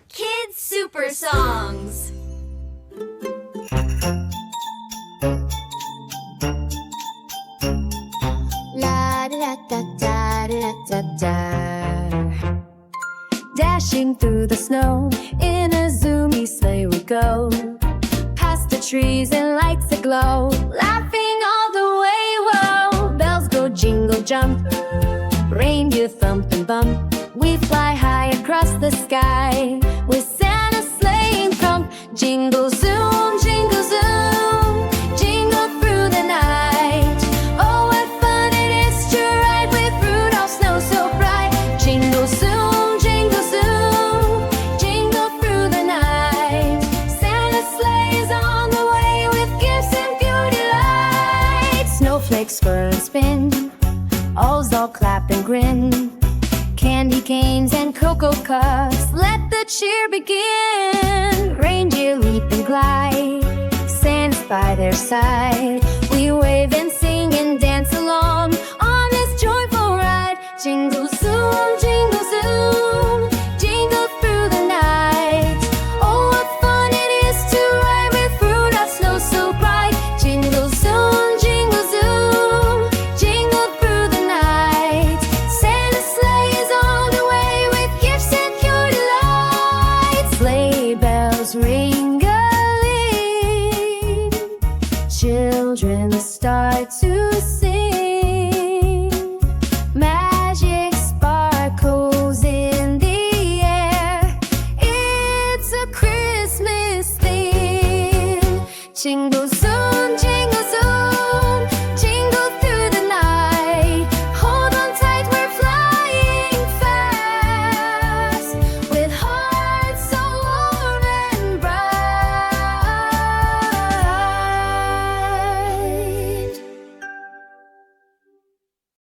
Kids Super Songs. La da da da da da da. Dashing through the snow in a zoomy sleigh we go. Past the trees and lights aglow, laughing all the way. Whoa! Bells go jingle jump, reindeer thump and bump. We fly high across the sky with Santa's sleigh thump. Jingle zoom, jingle zoom, jingle through the night. Oh, what fun it is to ride with Rudolph's nose so bright. Jingle zoom, jingle zoom, jingle through the night. Santa's sleigh is on the way with gifts and pure delight. Snowflakes swirl and spin, elves all clap and grin. Candy canes and cocoa cups, let the cheer begin. Reindeer leap and glide, Santa's by their side. We wave and